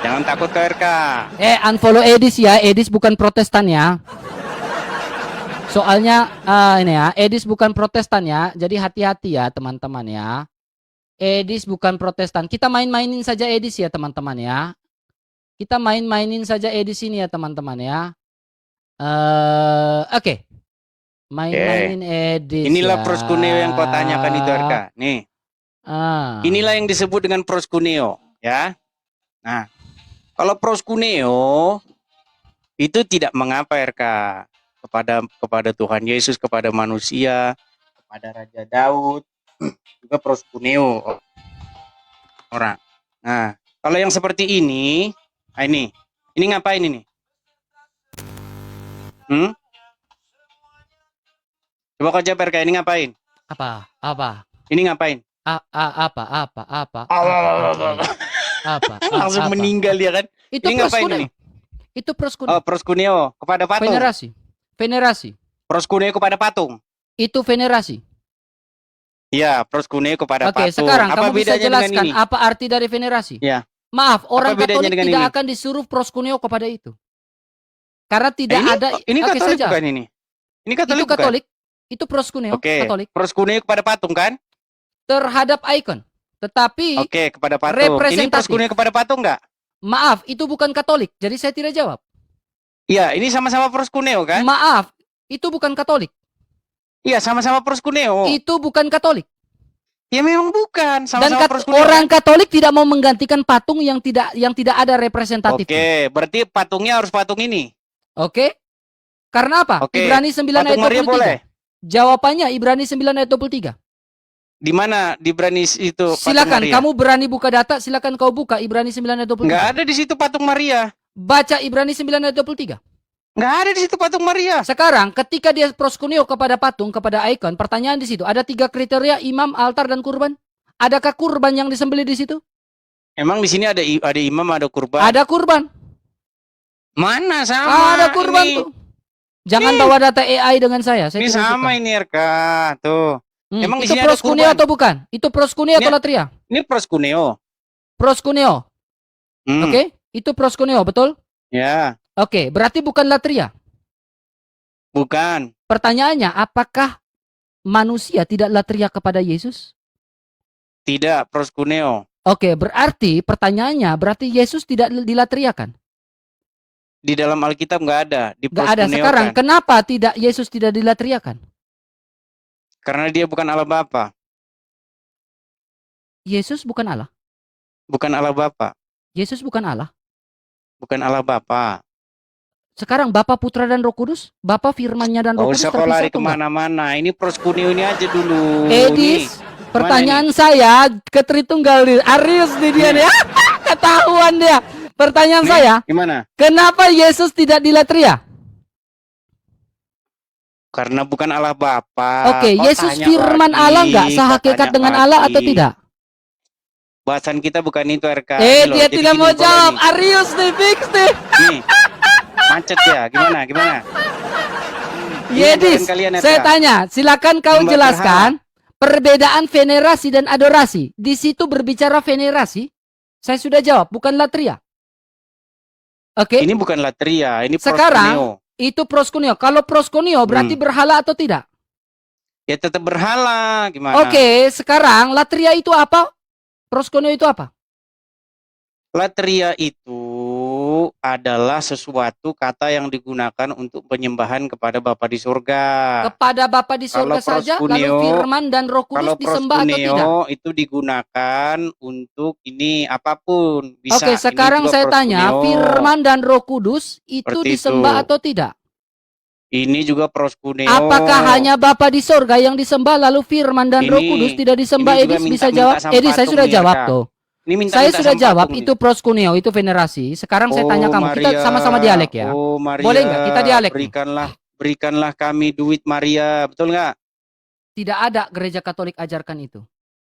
Jangan takut ke RK. Unfollow Edis ya. Edis bukan Protestan ya. Soalnya ini ya, Edis bukan Protestan ya. Jadi hati-hati ya teman-teman ya. Edis bukan Protestan. Kita main-mainin saja Edis ya teman-teman ya. Kita main-mainin saja Edis ini ya teman-teman ya. Oke. Main-mainin Edis. Inilah ya. proskuneo yang kau tanyakan itu RK. Nih. Inilah yang disebut dengan proskuneo ya. Nah, kalau proskuneo itu tidak mengapa RK kepada Tuhan Yesus, kepada manusia, kepada Raja Daud, juga proskuneo orang. Nah, kalau yang seperti ini, ini ngapain ini? Coba kau jawab RK, ini ngapain? Apa? Ini ngapain? Apa? Langsung meninggal dia kan? Itu ini ngapain ini? Itu proskuneo. Oh, proskuneo kepada patung. Venerasi. Proskuneo kepada patung. Itu venerasi. Iya, proskuneo kepada patung. Oke, sekarang apa kamu bisa jelaskan apa arti dari venerasi? Ya. Maaf, orang Katolik tidak akan disuruh proskuneo kepada itu. Karena tidak ada. Ini Katolik bukan ini? Ini Katolik. Itu Katolik. Itu proskuneo. Katolik. Proskuneo kepada patung kan? Terhadap ikon. Tetapi kepada patung. Ini proskuneo kepada patung nggak? Maaf, itu bukan Katolik. Jadi saya tidak jawab. Iya, ini sama-sama proskuneo kan? Maaf, itu bukan Katolik. Iya, sama-sama proskuneo. Itu bukan Katolik. Ya memang bukan. Sama-sama proskuneo. Orang Katolik tidak mau menggantikan patung yang tidak ada representatif. Berarti patungnya harus patung ini. Karena apa? Ibrani 9 ayat 23. Boleh. Jawabannya Ibrani 9 ayat 23. Di mana di Ibrani itu? Silakan, kamu berani buka data, silakan kau buka Ibrani 9 ayat 23. Nggak ada di situ patung Maria. Baca Ibrani 9 ayat 23. Nggak ada di situ patung Maria. Sekarang ketika dia proskuneo kepada patung, kepada ikon, pertanyaan di situ, ada 3 kriteria: imam, altar, dan kurban. Adakah kurban yang disembelih di situ? Emang di sini ada imam, ada kurban? Ada kurban. Mana sama? Ada kurban tuh. Jangan bawa data AI dengan saya. Ini sama ini RK tuh. Emang itu proskuneo atau bukan? Itu proskuneo atau latria? Ini proskuneo. Proskuneo. Itu proskuneo, betul? Ya. Berarti bukan latria. Bukan. Pertanyaannya, apakah manusia tidak latria kepada Yesus? Tidak, proskuneo. Berarti pertanyaannya, berarti Yesus tidak dilatriakan? Di dalam Alkitab nggak ada. Nggak ada. Sekarang, kenapa Yesus tidak dilatriakan? Karena dia bukan Allah Bapa. Yesus bukan Allah. Bukan Allah Bapa. Yesus bukan Allah. Bukan Allah Bapa. Sekarang Bapa, Putra, dan Roh Kudus, Bapa, Firman-Nya dan Roh Kudus terpisah. Kau lari kemana-mana. Ini proskuneo ini aja dulu. Edis, pertanyaan saya ke Tritunggal Arius nih dia nih. Ketahuan dia. Pertanyaan saya, gimana? Kenapa Yesus tidak dilatria? Karena bukan Allah Bapa. Yesus firman lagi, Allah nggak? Sehakikat dengan Allah atau tidak? Bahasan kita bukan itu RK. Dia tidak mau jawab. Arius nih, fix nih. Nih, macet ya. Gimana? Yedis, saya tanya, silakan kau jelaskan perbedaan venerasi dan adorasi. Di situ berbicara venerasi. Saya sudah jawab, bukan latria. Ini bukan latria, ini proskuneo. Sekarang itu proskuneo. Kalau proskuneo berarti berhala atau tidak? Ya tetap berhala. Gimana? Sekarang latria itu apa? Proskuneo itu apa? Latria itu adalah sesuatu kata yang digunakan untuk penyembahan kepada Bapa di surga. Kepada Bapa di surga saja, lalu firman dan Roh Kudus disembah atau tidak? Itu digunakan untuk ini apapun. Bisa. Sekarang saya tanya, firman dan Roh Kudus itu disembah atau tidak? Ini juga proskuneo. Apakah hanya Bapa di surga yang disembah lalu firman dan Roh Kudus tidak disembah? Edis bisa jawab? Edis, saya sudah jawab tuh. Saya sudah jawab, itu proskuneo, itu venerasi. Sekarang saya tanya kamu, kita sama-sama dialek ya. Maria, boleh nggak kita dialek? Berikanlah kami duit Maria, betul nggak? Tidak ada gereja Katolik ajarkan itu.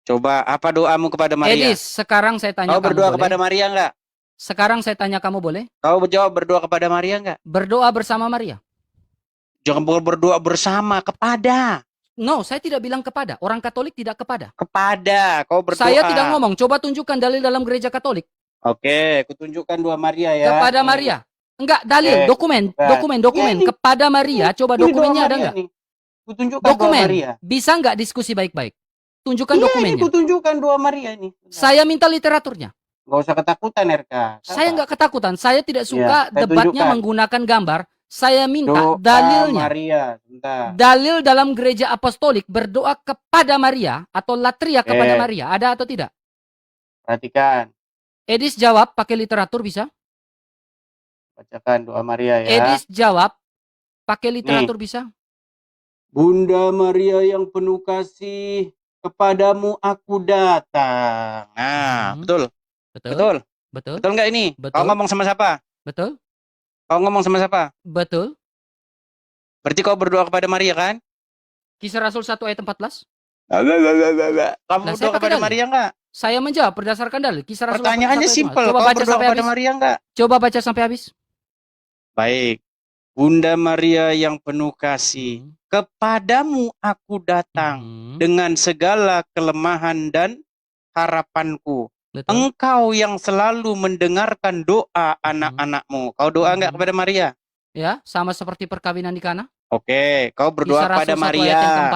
Coba, apa doamu kepada Maria? Edis, sekarang saya tanya kamu, berdoa kepada Maria nggak? Sekarang saya tanya kamu, boleh? Kau jawab, berdoa kepada Maria nggak? Berdoa bersama Maria. Jangan berdoa bersama, kepada. No, saya tidak bilang kepada. Orang Katolik tidak kepada. Kepada, kau berdoa. Saya tidak ngomong. Coba tunjukkan dalil dalam gereja Katolik. Oke, kutunjukkan dua Maria ya. Kepada Nih. Maria. Enggak, dalil, Oke, dokumen. Ini. Kepada Maria, coba Ini dua dokumennya ada Maria enggak? nih. Kutunjukkan dua Dokumen. Maria. Bisa enggak diskusi baik-baik? Tunjukkan Ini dokumennya. kutunjukkan dua Maria ini. Saya minta literaturnya. Nggak usah ketakutan, RK. Saya enggak ketakutan. Saya tidak suka saya debatnya tunjukkan. menggunakan gambar. Saya minta Doa dalilnya. Maria. Bentar. Dalil dalam gereja apostolik berdoa kepada Maria atau latria kepada Maria. Ada atau tidak? Perhatikan. Edis jawab pakai literatur bisa? Bacakan doa Maria ya. Edis jawab pakai literatur bisa? Bunda Maria yang penuh kasih, kepadamu aku datang. Nah, betul. Betul. Betul nggak ini? Betul. Kau ngomong sama siapa? Betul. Kau ngomong sama siapa? Betul. Berarti kau berdoa kepada Maria kan? Kisah Rasul 1 ayat 14. Kamu berdoa kepada Maria nggak? Saya menjawab berdasarkan dalil. Kisah Rasul. Pertanyaannya simpel. Coba kau baca berdoa sampai kepada habis. Maria nggak? Coba baca sampai habis. Baik. Bunda Maria yang penuh kasih, kepadamu aku datang dengan segala kelemahan dan harapanku. Betul. Engkau yang selalu mendengarkan doa anak-anakmu. Kau doa nggak kepada Maria? Ya, sama seperti perkawinan di Kana. Oke, kau berdoa kepada Maria.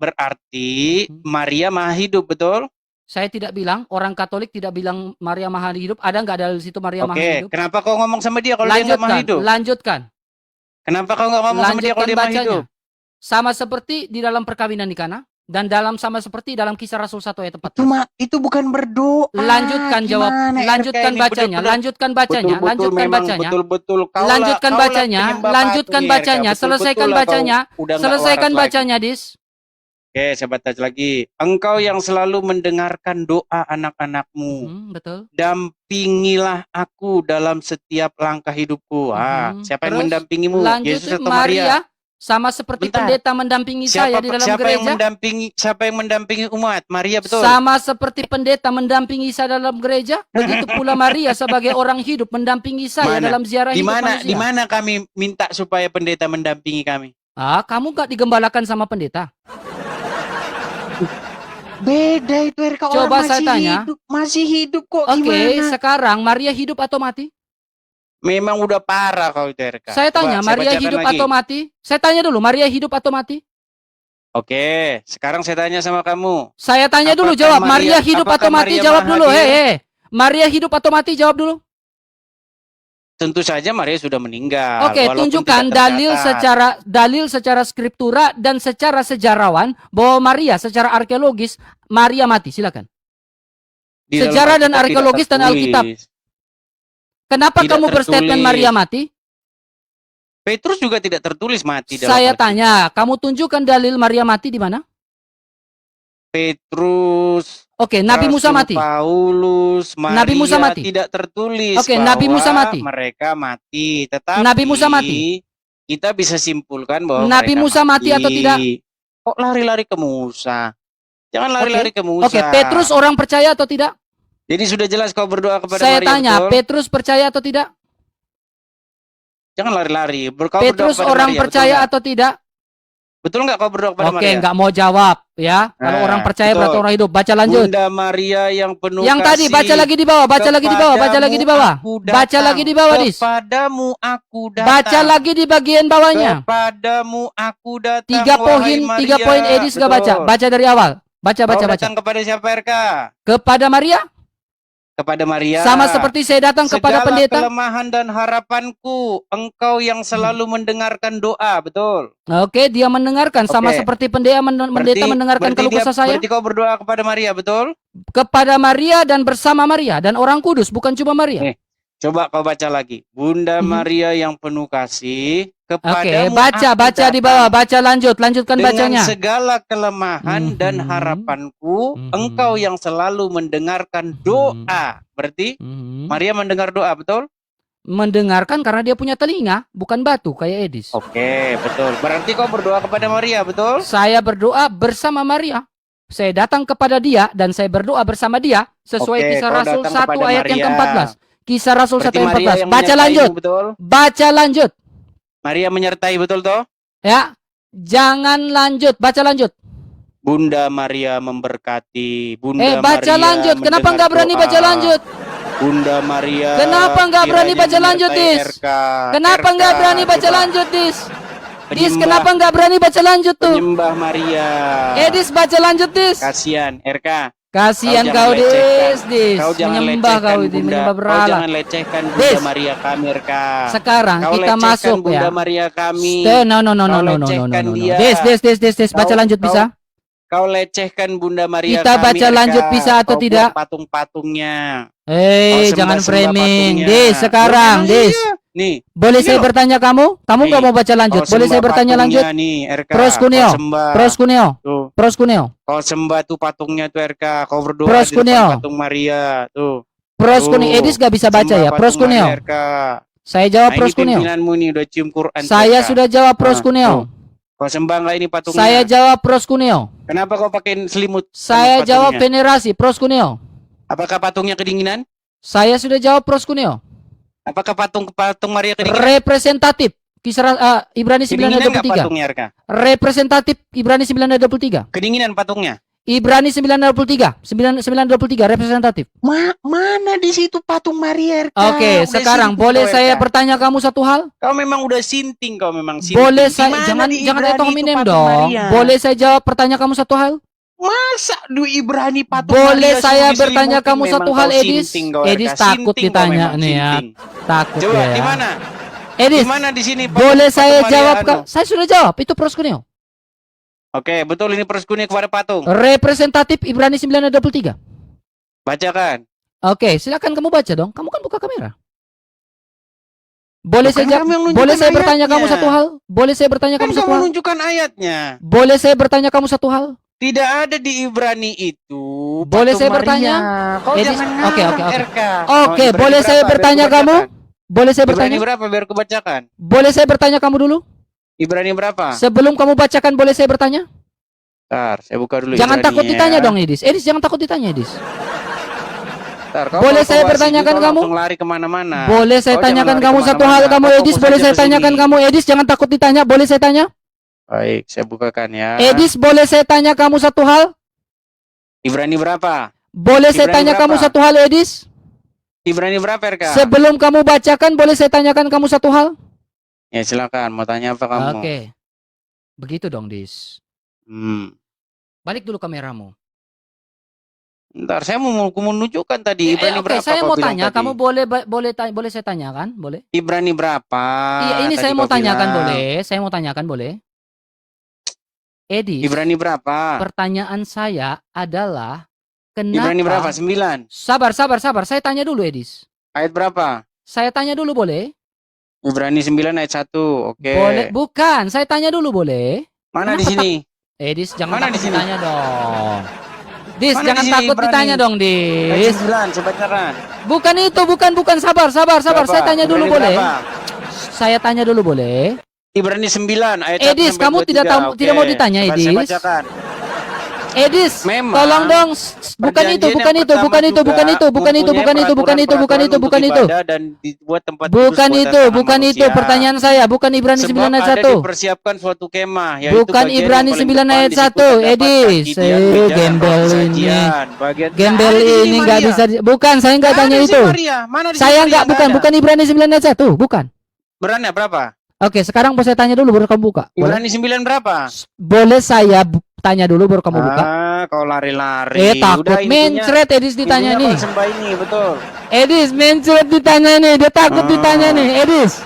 Berarti Maria maha hidup, betul? Saya tidak bilang, orang Katolik tidak bilang Maria maha hidup. Ada nggak dalil situ Maria maha hidup? Oke, kenapa kau ngomong sama dia kalau dia nggak maha hidup? Lanjutkan. Kenapa kau nggak ngomong sama dia kalau dia maha hidup? Sama seperti di dalam perkawinan di Kana. Dan sama seperti dalam Kisah Rasul 1 ayat 14. Itu bukan berdoa. Lanjutkan jawab. Lanjutkan bacanya. Lanjutkan bacanya. Lanjutkan bacanya. Betul. Lanjutkan bacanya. Lanjutkan bacanya. Selesaikan bacanya. Selesaikan bacanya, Dis. Oke, saya baca lagi. Engkau yang selalu mendengarkan doa anak-anakmu. Betul. Dampingilah aku dalam setiap langkah hidupku. Siapa yang mendampingimu? Yesus atau Maria? Sama seperti pendeta mendampingi saya di dalam gereja. Siapa yang mendampingi umat? Maria, betul. Sama seperti pendeta mendampingi saya dalam gereja, begitu pula Maria sebagai orang hidup mendampingi saya dalam ziarah hidup manusia. Di mana kami minta supaya pendeta mendampingi kami? Kamu gak digembalakan sama pendeta? Beda itu, RK. Coba saya tanya. Masih hidup kok, Oke, sekarang Maria hidup atau mati? Memang udah parah kau itu, RK. Saya tanya, Maria hidup atau mati? Saya tanya dulu, Maria hidup atau mati? Oke, sekarang saya tanya sama kamu. Saya tanya dulu, jawab. Maria hidup atau mati? Jawab dulu. Maria hidup atau mati? Jawab dulu. Tentu saja Maria sudah meninggal. Oke, tunjukkan dalil secara skriptura dan secara sejarawan bahwa Maria secara arkeologis Maria mati. Silakan. Sejarah dan arkeologis dan Alkitab. Kenapa kamu berstatement Maria mati? Petrus juga tidak tertulis mati. Saya tanya, kamu tunjukkan dalil Maria mati di mana? Petrus. Oke, Nabi Musa mati. Paulus, Maria Nabi Musa mati. Tidak tertulis. Oke, Nabi Musa mati. Mereka mati. Tetapi Nabi Musa mati. Kita bisa simpulkan bahwa Nabi Musa mati atau tidak? Kok lari-lari ke Musa? Jangan lari-lari ke Musa. Oke, Petrus orang percaya atau tidak? Jadi sudah jelas kau berdoa kepada Maria. Saya tanya, betul? Petrus percaya atau tidak? Jangan lari-lari. Petrus orang Maria, percaya atau tidak? Betul nggak kau berdoa kepada Maria? Oke, nggak mau jawab ya. Kalau orang percaya berarti orang hidup. Baca lanjut. Bunda Maria yang penuh yang tadi baca lagi di bawah, baca lagi di bawah, baca lagi di bawah. Baca lagi di bawah, Dis. Kepadamu aku datang. Baca lagi di bagian bawahnya. Kepadamu aku datang. 3 poin Edis nggak baca. Baca dari awal. Baca. Datang kepada siapa, RK? Kepada Maria. Kepada Maria. Sama seperti saya datang kepada pendeta. Segala kelemahan dan harapanku, engkau yang selalu mendengarkan doa, betul? Oke, dia mendengarkan sama seperti pendeta mendengarkan keluh kesah saya. Berarti kau berdoa kepada Maria, betul? Kepada Maria dan bersama Maria dan Orang Kudus, bukan cuma Maria. Coba kau baca lagi. Bunda Maria yang penuh kasih, kepadamu baca di bawah, baca lanjutkan bacanya. Dengan segala kelemahan dan harapanku, engkau yang selalu mendengarkan doa. Berarti Maria mendengar doa, betul? Mendengarkan karena dia punya telinga, bukan batu kayak Edis. Oke, betul. Berarti kau berdoa kepada Maria, betul? Saya berdoa bersama Maria. Saya datang kepada dia dan saya berdoa bersama dia sesuai Kisah Rasul 1 ayat yang ke-14. Kisah Rasul 1 ayat 14. Baca lanjut. Betul? Baca lanjut. Maria menyertai, betul toh? Ya. Jangan lanjut. Baca lanjut. Bunda Maria memberkati. Bunda baca Maria lanjut. Kenapa mendengar nggak berani doa. baca lanjut? Bunda Maria. Kenapa nggak berani kiranya baca lanjut, menyertai Dis? RK. Kenapa RK, nggak berani baca coba. lanjut, Dis? Dis, Penyembah- kenapa nggak berani baca lanjut tuh? Penyembah Maria. Dis, baca lanjut, Dis. Kasihan RK. Kasihan Kau kau, jangan lecehkan. Dis. Kau jangan Menyembah lecehkan kau, Bunda. menyembah Kau berhala. jangan lecehkan Bunda Dis. Maria kami RK. Sekarang Kau kita lecehkan masuk Bunda ya. Maria kami. No. lecehkan dia. Dis, baca lanjut bisa? Kau lecehkan Bunda Maria Kita kami, baca RK. lanjut bisa atau Kau tidak? buat patung-patungnya. Jangan sembah-sembah framing. patungnya. Dis, sekarang, Memang Dis. iya. Nih, Boleh ini saya loh. bertanya kamu? Kamu nggak Nih, mau baca lanjut? kau Boleh saya sembah bertanya patungnya lanjut? nih, RK. Pros Kuneo. Kau sembah. Pros Kuneo. Tuh. Pros Kuneo. Kau sembah tuh patungnya tuh RK. Kau berdoa Pros di depan Kuneo. patung Maria. Tuh. Pros Tuh. Kuneo. Edis nggak bisa baca Sembah ya? Pros patung Maria, Kuneo. RK. Saya jawab Nah, Pros ini Kuneo. pimpinanmu nih udah cium Quran. Saya RK. sudah jawab Pros Nah, Kuneo. tuh. Kau sembah nggak ini patungnya? Saya jawab Pros Kuneo. Kenapa kau pakai selimut? Saya sama jawab patungnya? venerasi Pros Kuneo. Apakah patungnya kedinginan? Saya sudah jawab Pros Kuneo. Apakah patung Maria kedinginan? Representatif. Kisah Ibrani Kedinginan nggak 9:23. patungnya, RK? Representatif Ibrani 9:23. Kedinginan patungnya? Ibrani 9:23. 9:23 representatif. Mana di situ patung Maria, RK? Oke, Udah sekarang sinting boleh kau, saya RK. bertanya kamu satu hal? Kau memang udah sinting, kau memang sinting. Boleh Di saya mana jangan di jangan Ibrani etok itu hominem patung dong. Maria? Boleh saya jawab pertanyaan kamu satu hal? Masa di Ibrani patung Boleh Maria saya suruh bertanya diselimutin? kamu satu Memang hal, kau Edis? sinting, kau, Edis RK. takut Sinting kau ditanya memang, nih ya. sinting. Takut Coba ya. di mana? Edis, Di mana di sini? patung- boleh patung saya Maria jawab? anu? Saya sudah jawab. Itu Pros Kuneo. Oke, betul ini persekunia kepada patung. Representatif Ibrani 9:23. Bacakan. Oke, silakan kamu baca dong. Kamu kan buka kamera. Boleh Bukan saya kamu yang boleh nunjukkan saya bertanya kamu ayatnya. satu hal? Boleh saya bertanya Kan kamu satu kamu hal? menunjukkan ayatnya. Boleh saya bertanya kamu satu hal? Tidak ada di Ibrani itu. Boleh patung saya Maria. bertanya? Kau Edis, jangan oke, ngarang, oke, oke. RK. Oke, Ibrani boleh saya berapa? Biar bertanya ku kamu? bacakan. Boleh saya Ibrani bertanya? berapa biar ku bacakan? Boleh saya bertanya kamu dulu? Ibrani berapa? Sebelum kamu bacakan, boleh saya bertanya? Bentar, saya buka dulu Jangan Ibraninya takut ditanya ya. dong, Edis. Edis, jangan takut ditanya, Edis. Bentar, kau Boleh kalau saya kau bertanyakan wasi, kau kamu? langsung lari kemana-mana. Boleh saya Kau jangan tanyakan lari kamu satu hal, kemana-mana. kamu Kau Edis. fokus Boleh aja saya ke tanyakan sini. kamu, Edis. Jangan takut ditanya. Boleh saya tanya? Baik, saya bukakan ya. Edis, boleh saya tanya kamu satu hal? Ibrani berapa? Boleh saya Ibrani tanya berapa? kamu satu hal, Edis? Ibrani berapa, RK? Sebelum kamu bacakan, boleh saya tanyakan kamu satu hal? Ya silakan, mau tanya apa kamu? Oke. Begitu dong, Dis. Balik dulu kameramu. Ntar saya mau menunjukkan tadi Ibrani Oke, berapa saya kau mau bilang tanya, tadi? kamu boleh saya tanyakan? Boleh? Ibrani berapa? Iya, ini tadi saya mau kau tanyakan, bilang. boleh? Saya mau tanyakan, boleh? Edis, Ibrani berapa? pertanyaan saya adalah kenapa? Ibrani berapa? 9. Sabar. Saya tanya dulu, Edis. Ayat berapa? Saya tanya dulu, boleh? Ibrani 9 ayat 1. Oke. Boleh. Bukan, saya tanya dulu, boleh? Mana di Kenapa sini? Edis, jangan Mana takut di sini? ditanya dong. Dis, Mana jangan di sini, takut Ibrani? ditanya dong, Ayat Dis. 9, coba caran. Bukan itu, bukan. Sabar. Saya tanya dulu, Ibrani boleh? berapa? Saya tanya dulu, boleh? Ibrani 9 ayat 1 Edis, sampai kamu 23. tidak tahu, Oke. tidak mau ditanya, Coba Edis. Saya bacakan. Edis, Memang tolong dong. Bukan itu, Perjanjian bukan yang itu, pertama bukan itu, juga bukan itu, bukan itu, bukan itu, bukan itu, bukan itu, untuk bukan itu. ibadah dan dibuat tempat kudus Bukan buatan itu, tangan bukan itu. manusia. Pertanyaan saya, bukan Ibrani 9 Sebab ayat ada 1. dipersiapkan suatu kemah, yaitu Bukan bagian Ibrani yang paling 9 depan ayat di situ 1, terdapat Edis. kaki dia, meja, dan Gembel roti ini. sajian. Bagian Gembel Ada di sini, ini nggak Maria. bisa. Bukan, saya nggak Ada tanya di sini, itu. Maria. Mana di sini, Saya Maria? nggak, Nggak ada. bukan Ibrani 9 ayat 1, bukan. Berani berapa? Oke, sekarang mau saya tanya dulu baru kamu buka. Boleh? Ibrani 9 berapa? Boleh saya tanya dulu baru kamu buka? Kau lari-lari. Takut Udah, intinya- mencret Edis ditanya intinya nih. kau sembah ini, betul. Edis mencret ditanya nih, dia takut ditanya nih. Edis,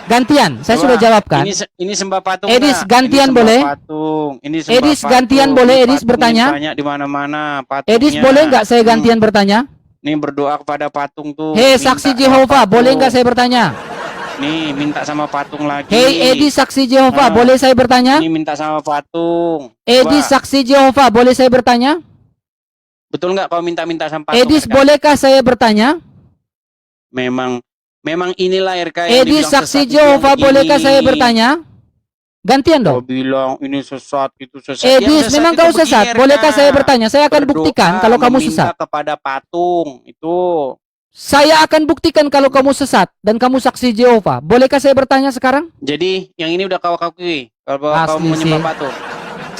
gantian. Saya Coba, sudah jawab kan? Ini sembah patung. Edis, nggak? gantian Ini sembah boleh? Patung. Ini sembah Edis, patung. gantian Ini boleh, Edis patung ini bertanya? banyak di mana-mana patungnya. Edis, boleh nggak saya gantian bertanya? Nih berdoa kepada patung tuh. Hei, minta saksi sama Jehovah, patung. boleh nggak saya bertanya? Nih minta sama patung lagi. Hei, Edis, saksi Jehovah, Ah. boleh saya bertanya? Ini minta sama patung. Edis, Coba, saksi Jehovah, boleh saya bertanya? betul nggak kau minta-minta sama patung? Edis, RK? bolehkah saya bertanya? Memang inilah RK yang Edis, dibilang saksi sesat itu Jehovah, yang bolehkah begini. saya bertanya? Gantian Kau dong. bilang ini sesat, itu sesat. Edis, Yang memang itu kau begini, sesat. RK. Bolehkah saya bertanya? Saya akan Berdoa, buktikan kalau kamu meminta sesat. kepada patung itu. Saya akan buktikan kalau kamu sesat dan kamu saksi Jehovah. Bolehkah saya bertanya sekarang? Jadi yang ini udah kau akui kalau kau Asli menyembah sih. patung.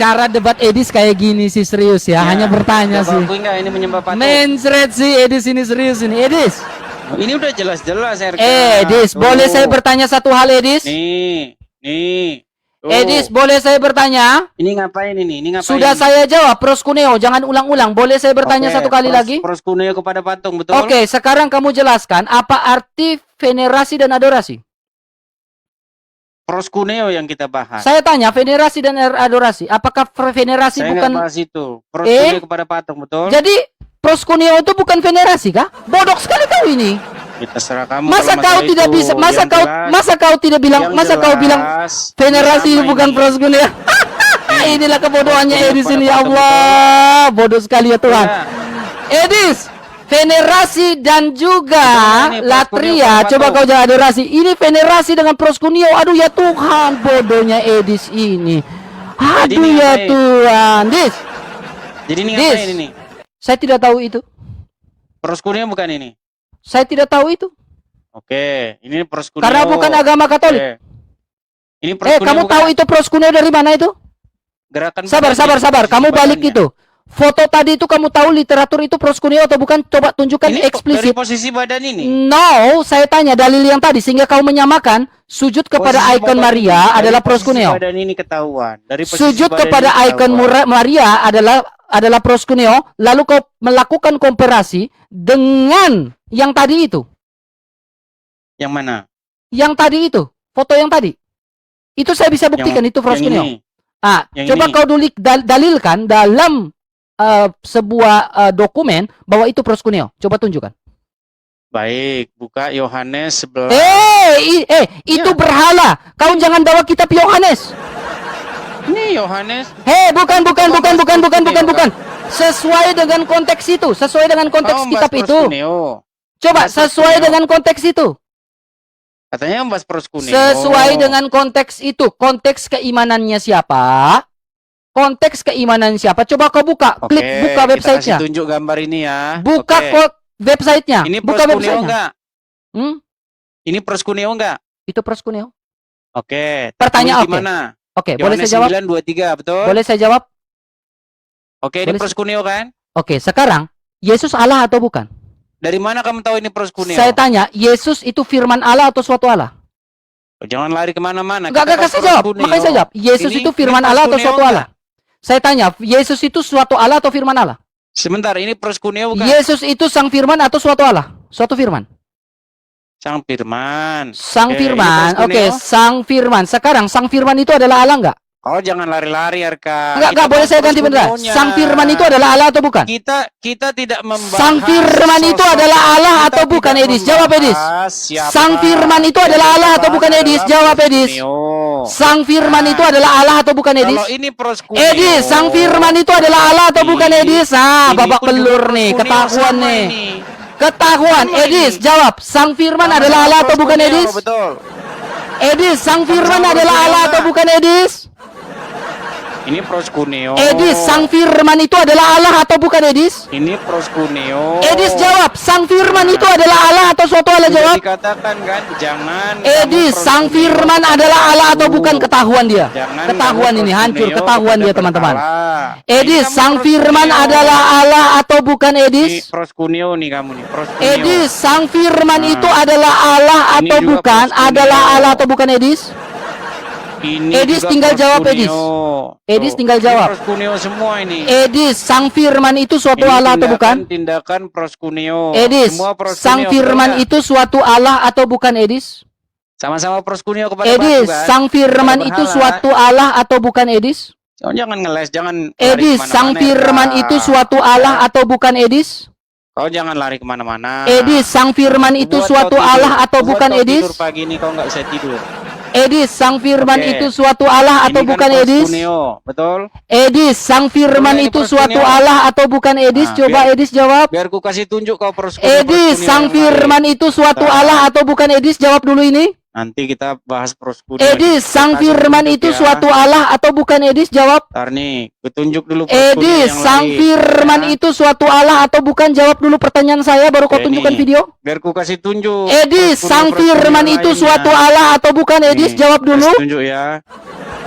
cara debat Edis kayak gini sih, serius ya, hanya bertanya Coba sih. akui nggak ini menyembah patung? Mencret sih Edis ini, serius ini. Edis. Ini udah jelas-jelas RK. Edis, boleh saya bertanya satu hal, Edis? Nih. Tuh. Edis, boleh saya bertanya? Ini ngapain ini? Ini ngapain? Sudah saya jawab, Pros Cuneo, jangan ulang-ulang. Boleh saya bertanya satu kali lagi? Pros Cuneo kepada patung, betul? Oke, sekarang kamu jelaskan apa arti venerasi dan adorasi? Pros Cuneo yang kita bahas. Saya tanya, venerasi dan adorasi, apakah venerasi Saya bukan... nggak bahas itu. Pros Cuneo kepada patung, betul? Jadi, Pros Cuneo itu bukan venerasi kah? Bodoh sekali kau ini. Ya, terserah kamu. Masa kalau kau masalah tidak itu. bisa, Yang masa kau tidak bilang, yang masa kau bilang jelas, venerasi ini itu bukan sama Pros Cuneo. Inilah kebodohannya Pros Cuneo Edis ini, kepada ya patung, Allah. Bodoh sekali ya Tuhan. Ya. Edis, venerasi dan juga Ini Pros latria, Cuneo coba kepada kau jangan adorasi. Ini venerasi dengan Pros Cuneo. Aduh ya Tuhan, bodohnya Edis ini. Aduh ini ya ngapain? Tuhan. Dis, Jadi ini Dis. ngapain ini? saya tidak tahu itu. Pros Cuneo bukan ini. Saya tidak tahu itu. Oke, ini Pros Cuneo. Karena bukan agama Katolik. Oke. Ini Pros Cuneo Kamu bukan tahu itu Pros Cuneo dari mana itu? gerakan Sabar. Kamu balik badannya. itu. Foto tadi itu kamu tahu literatur itu Pros Cuneo atau bukan? Coba tunjukkan Ini dari eksplisit. posisi badan ini. No, saya tanya dalil yang tadi sehingga kau menyamakan sujud kepada Posisi ikon badan Maria ini, dari adalah Pros posisi Cuneo. Badan ini ketahuan. Dari posisi Sujud badan kepada ini ikon ketahuan. Maria adalah Pros Cuneo, lalu kau melakukan komparasi dengan yang tadi itu. Yang mana? Yang tadi itu, foto yang tadi. Itu saya bisa buktikan itu Pros yang Cuneo. ini. Yang Coba ini. kau dalilkan dalam sebuah dokumen bahwa itu Pros Cuneo. Coba tunjukkan. Baik, buka Yohanes 11. Itu berhala. Kau jangan bawa kitab Yohanes. Ini Yohanes. Bukan. Sesuai dengan konteks itu, sesuai dengan konteks Kau kitab membahas itu. Pros Cuneo. Coba Pros sesuai Cuneo. dengan konteks itu. Katanya membahas Pros Cuneo. Sesuai dengan konteks itu. Konteks keimanannya siapa? Konteks keimanan siapa? Coba kau buka, Oke, klik buka kita websitenya. kasih tunjuk gambar ini ya. Buka Oke. websitenya. Ini Buka Pros Cuneo websitenya. enggak? Hmm? Ini Pros Cuneo enggak? Itu Pros Cuneo. Oke. Pertanyaan, tertulis di oke. mana? Oke, boleh Yohanes saya jawab? 9:23, betul? Boleh saya jawab? Oke, ini Boleh Pros Cuneo kan? Oke, sekarang Yesus Allah atau bukan? Dari mana kamu tahu ini Pros Cuneo? Saya tanya, Yesus itu firman Allah atau suatu Allah? Oh, jangan lari kemana-mana. Enggak Kita bahas kasih Pros jawab. Cuneo. Makanya saya jawab. Yesus Ini- itu firman ini Pros Allah atau Cuneo suatu enggak? Allah? Saya tanya, Yesus itu suatu Allah atau firman Allah? Sebentar, ini Pros Cuneo bukan? Yesus itu sang firman atau suatu Allah? Suatu firman. Sang Firman. Sang Oke, firman. ini Pros Oke, Cuneo. sang firman. Sekarang sang firman itu adalah Allah enggak? Oh, jangan lari-lari, Arka. Enggak, Kita boleh bahas saya Pros ganti beneran. Cuneo-nya. Sang firman itu adalah Allah atau bukan? Kita tidak membahas Sang firman itu sosok. adalah Allah Kita atau bukan, tidak Edis? Jawab, Edis. membahas siapa. Sang firman itu adalah Yang Allah atau dibahas bukan, Edis? adalah Jawab, Pros Edis. Cuneo. Sang firman itu adalah Allah atau bukan, Edis? Kalau ini Pros Cuneo. Edis, sang firman itu adalah Allah atau bukan, Edis? Ini Babak pun juga pelur Pros nih, Cuneo ketahuan sama nih. ini. Ketahuan, Sama Edis, ini. jawab. Sang firman Sama adalah Allah atau Pros bukan, Cuneo, Edis? Betul. Edis, sang firman Pros adalah Cuneo Allah atau enggak? bukan, Edis? Ini Pros Cuneo. Edis, sang firman itu adalah Allah atau bukan, Edis? Ini Pros Cuneo. Edis, jawab. Sang firman itu adalah Allah atau suatu Allah? Sudah Jawab. dikatakan kan, jangan. Edis, kamu Pros sang Cuneo firman adalah Allah atau bukan? Ketahuan dia. Jangan Ketahuan kamu ini, Pros hancur. Cuneo Ketahuan kepada dia, teman-teman. berhala. Edis, Ini kamu sang Pros firman Cuneo. adalah Allah atau bukan, Ini Edis? Pros Cuneo nih kamu nih, Pros Cuneo. Edis, sang firman Nah. itu adalah Allah Ini atau juga bukan? Pros Cuneo. Adalah Allah atau bukan, Edis? Ini Edis juga tinggal Pros jawab, Cuneo. Edis. Edis Tuh, tinggal ini jawab. Pros Cuneo semua ini. Edis, sang firman itu suatu Ini Allah atau bukan? Tindakan Pros Cuneo. Edis, Semua Pros sang Cuneo, firman betul itu suatu Allah atau bukan, Edis? nggak? Sama-sama Pros Cuneo kepada Edis, batu kan? sang firman Kepada itu berhala. suatu Allah atau bukan, Edis? Oh, jangan ngeles, jangan lari Edis, kemana-mana, sang firman ya. itu suatu Allah atau bukan, Edis? Kau jangan lari kemana-mana. Edis, sang firman itu Buat suatu kau tidur. Allah atau Buat bukan, kau Edis? tidur pagi ini kau nggak bisa tidur. Edis, sang firman Oke. itu suatu Allah atau Ini kan bukan, Pros Edis? Cuneo, betul? Edis, sang firman Ini itu Pros suatu Cuneo. Allah atau bukan, Edis? Nah, Coba biar- Edis jawab. Biar ku kasih tunjuk kau Pros Cuneo. Edis, sang firman itu suatu Nah. Allah atau bukan, Edis? Jawab dulu ini. Nanti kita bahas Pros Cuneo. Edis, sang Kasih firman tunjuk itu ya. suatu Allah atau bukan, Edis? Jawab. Ntar nih, ku tunjuk dulu Pros Cuneo Edis, yang sang lain, firman ya. itu suatu Allah atau bukan? Jawab dulu pertanyaan saya, baru kau Oke, tunjukkan nih. video. Biar ku kasih tunjuk. Edis, Pros Cuneo, sang Pros Cuneo firman yang itu lainnya. suatu Allah atau bukan, Edis? Nih, Jawab dulu. kasih tunjuk ya.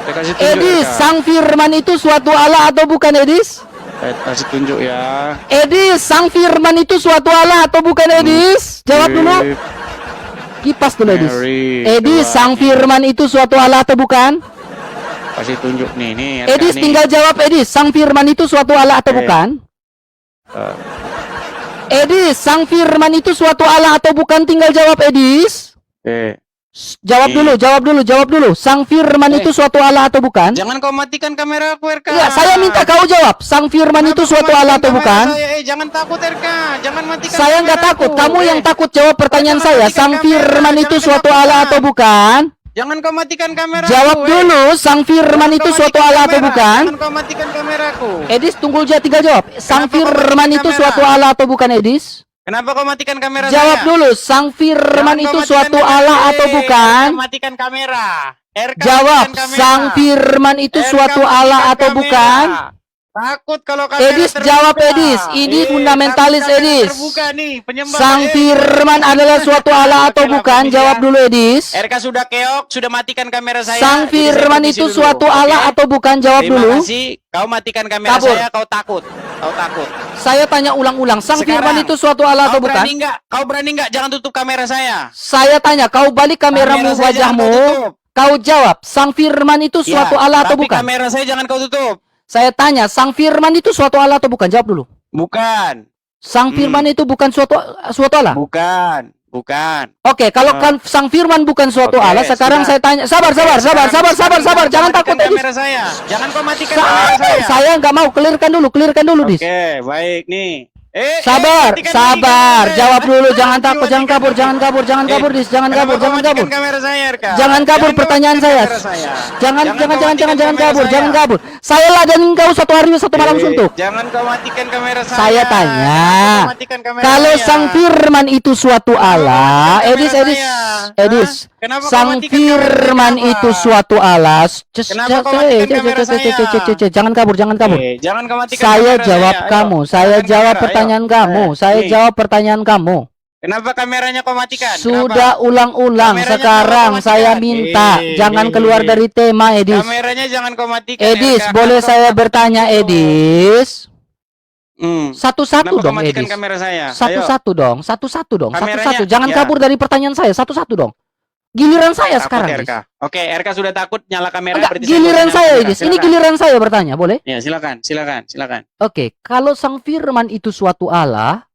Saya kasih tunjuk Edis, Erka. Sang Firman itu suatu Allah atau bukan, Edis? Saya kasih tunjuk ya. Edis, Sang Firman itu suatu Allah atau bukan, Edis? Jawab dulu. Kipas dulu, Edis. Mary, Edis, coba. Sang Firman itu suatu Allah atau bukan? Kasih tunjuk nih Erka Edis nih. tinggal jawab, Edis. Sang Firman itu suatu Allah atau bukan? Eh, Edis, Sang Firman itu suatu Allah atau bukan? Tinggal jawab, Edis. Jawab dulu. Sang Firman itu suatu Allah atau bukan? Jangan kau matikan kamera aku, Erka. Enggak, saya minta kau jawab. Sang Firman itu suatu Allah atau bukan? Jangan takut, Erka. Jangan matikan. Saya nggak takut. kameraku. Kamu yang takut jawab pertanyaan Jangan saya. matikan Sang kamera, Firman itu jangan suatu matikan. Allah atau bukan? Jangan kau matikan kamera. Jawab dulu. Sang Firman itu suatu Allah atau bukan? Jangan kau matikan kameraku. Edis, tunggu tinggal jawab. Sang Kenapa kau Firman matikan itu kamera? suatu Allah atau bukan, Edis? Kenapa kau matikan kamera Jawab saya? dulu. Sang Firman Jangan kau itu matikan suatu kamera. Allah atau Erka bukan? matikan kamera. Erka Jawab. matikan kamera. Sang Firman itu Erka suatu matikan Allah atau kamera. bukan? Takut kalau kamera Edis, terbuka. jawab, Edis. Ini fundamentalis, takut kamera Edis. terbuka nih, penyembah. Sang Firman adalah suatu Allah atau Oke lah, bukan? Familia. Jawab dulu, Edis. Erka sudah keok, sudah matikan kamera saya. Sang Jadi saya Firman permisi itu dulu, suatu oke? Allah atau bukan? Jawab Terima dulu. kasih. Kau matikan kamera Kabur. saya, kau takut. Kau takut. Saya tanya ulang-ulang. Sang Sekarang, Firman itu suatu Allah atau Kau bukan? berani nggak? Kau berani nggak? Jangan tutup kamera saya. Saya tanya, kau balik kameramu, Kamera saya jangan wajahmu. kau tutup. Kau jawab, Sang Firman itu Ya, suatu Allah atau tapi bukan? kamera saya jangan kau tutup. Saya tanya, Sang Firman itu suatu Allah atau bukan? Jawab dulu. Bukan. Sang Firman itu bukan suatu Allah. Bukan. Oke, kalau kan Sang Firman bukan suatu Oke, Allah, sekarang sudah. saya tanya, sabar. Sekarang Jangan kau takut, matikan Edis. kamera saya. Jangan kau matikan kamera saya. Saya nggak mau, clearkan dulu, Dis. Oke, baik nih. Sabar. matikan lagi. Jawab dulu, jangan takut, jangan Matikan kabur, lagi. jangan kabur, Dis. Jangan Kenapa kabur, kau jangan matikan kabur. kamera saya, Erka? Jangan kabur kau pertanyaan matikan saya. kamera saya. Jangan kau matikan kabur, kamera saya. Saya ladenin kau satu hari satu malam suntuk. Jangan kau matikan kamera saya. Saya tanya, Kenapa kau matikan kamera kalau saya? Sang Firman itu suatu Allah, matikan Edis, kamera Edis, saya? Edis, Kenapa kau Sang matikan kamera Firman saya? itu suatu Allah. Kenapa kau matikan kamera saya? Jangan kabur. Jangan kau matikan Saya kamera jawab saya. kamu, Ayo, saya matikan jawab kamera, pertanyaan ayo. kamu, saya Nih. jawab pertanyaan kamu. Kenapa kameranya kau matikan? Sudah Kenapa? ulang-ulang, Kameranya sekarang kenapa kau saya matikan? minta jangan nih, keluar nih. dari tema, Edis. Kameranya jangan kau matikan. Edis, Erka. boleh Kau saya takut bertanya, itu. Edis? Satu-satu Kenapa kau dong, matikan Edis. kamera saya? Ayo. Satu-satu dong. Kameranya, Satu-satu. Jangan ya. kabur dari pertanyaan saya. Satu-satu dong. Giliran saya Takut, sekarang, Erka. Edis. Oke, Erka sudah takut nyala kamera. Enggak, berarti giliran boleh saya, nyala Edis. kamera. Ini giliran saya bertanya, boleh? Ya, silakan. Oke, kalau Sang Firman itu suatu Allah,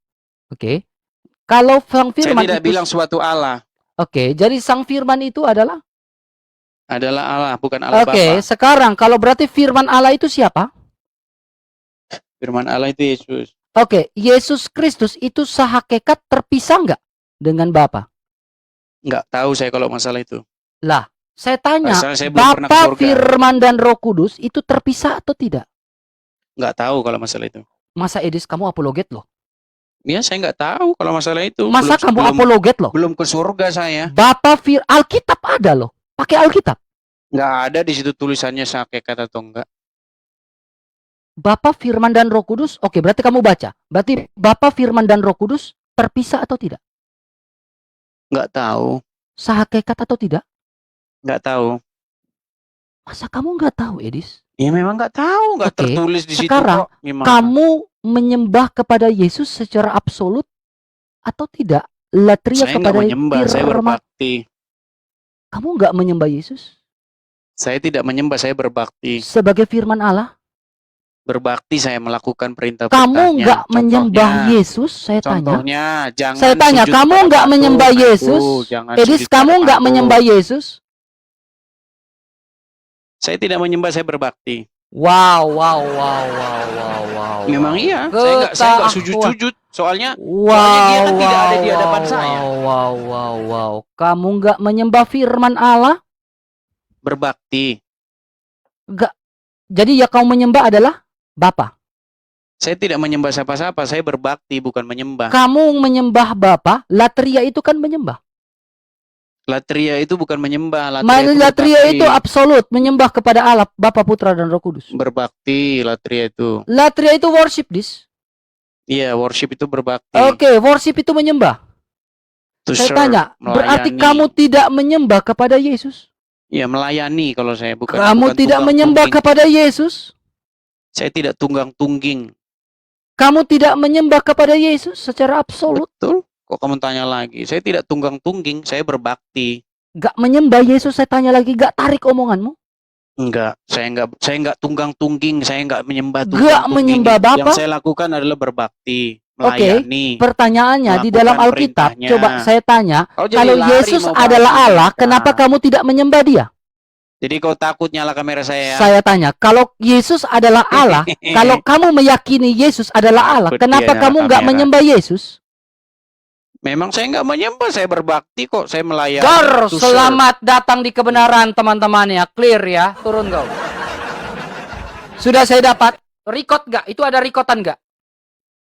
oke. Kalau Sang Saya Firman tidak itu bilang suatu Allah. Oke, jadi Sang Firman itu adalah Adalah Allah, bukan Allah Oke, Bapa. sekarang kalau berarti firman Allah itu siapa? Firman Allah itu Yesus. Oke, Yesus Kristus itu sehakikat terpisah nggak dengan Bapa? Nggak tahu saya kalau masalah itu. Lah, saya tanya, Asal saya belum pernah ke Bapa, surga. Firman dan Roh Kudus itu terpisah atau tidak? Nggak tahu kalau masalah itu. Masa Edis kamu apologet loh? Ya, saya nggak tahu kalau masalah itu. Masa kamu belum, apologet loh? belum ke surga saya. Alkitab ada loh. Pakai Alkitab. Nggak ada di situ tulisannya hakikat atau enggak. Bapa, Firman dan Roh Kudus. Oke, berarti kamu baca. Berarti Bapa, Firman dan Roh Kudus terpisah atau tidak? Nggak tahu. Sehakikat atau tidak? Nggak tahu. Masa kamu nggak tahu, Edis? Ya memang nggak tahu, nggak Oke, tertulis di situ sekarang kok. Gimana? Kamu menyembah kepada Yesus secara absolut atau tidak? Latria Saya nggak kepada menyembah, saya Firman. berbakti. Kamu nggak menyembah Yesus Saya tidak menyembah, saya berbakti. sebagai firman Allah? Berbakti saya melakukan perintah Kamu nggak menyembah Yesus? Saya tanya. Contohnya, jangan Saya tanya, sujud kamu kepada nggak patung. menyembah Aduh, Yesus? jangan Edis, sujud kamu kepada nggak patung. menyembah Yesus? Saya tidak menyembah, saya berbakti. Wow. Memang iya, saya nggak sujud-sujud. Soalnya dia kan tidak ada di hadapan saya. Wow. Kamu nggak menyembah firman Allah? berbakti. Nggak. Jadi ya kamu menyembah adalah Bapa. Saya tidak menyembah siapa-siapa, saya berbakti bukan menyembah. Kamu menyembah Bapa, latria itu kan menyembah. Latria itu bukan menyembah, Latria berbakti. itu absolut, menyembah kepada Allah, Bapa, Putra, dan Roh Kudus. Berbakti, latria itu. Latria itu worship, Dis. Iya, worship itu berbakti. Oke, worship itu menyembah. To Saya serve, tanya, berarti melayani. kamu tidak menyembah kepada Yesus? Ya melayani kalau saya bukan. Kamu bukan tidak menyembah tunggang-tungging. kepada Yesus. Saya tidak tunggang-tungging. Kamu tidak menyembah kepada Yesus secara absolut. Betul? Kok kamu tanya lagi? Saya tidak tunggang-tungging, saya berbakti. Gak menyembah Yesus, saya tanya lagi, gak tarik omonganmu. Enggak, saya enggak tunggang-tungging, saya enggak menyembah Gak tunggang-tungging. menyembah Bapa. Yang saya lakukan adalah berbakti, Oke, melayani. pertanyaannya di melakukan dalam Alkitab, perintahnya. coba saya tanya, Kau jadi kalau lari Yesus mau bahas adalah ini, Allah, Kak. kenapa kamu tidak menyembah Dia? Jadi kau takut nyala kamera saya? Saya tanya, kalau Yesus adalah Allah, kalau kamu meyakini Yesus adalah Allah, Takut kenapa dia kamu nyala nggak kamera. menyembah Yesus? Memang saya enggak menyembah, saya berbakti kok, saya melayani. Gar, to serve. selamat datang di kebenaran teman-teman ya, clear ya, turun kau. Sudah saya dapat, record nggak? Itu ada recordan nggak?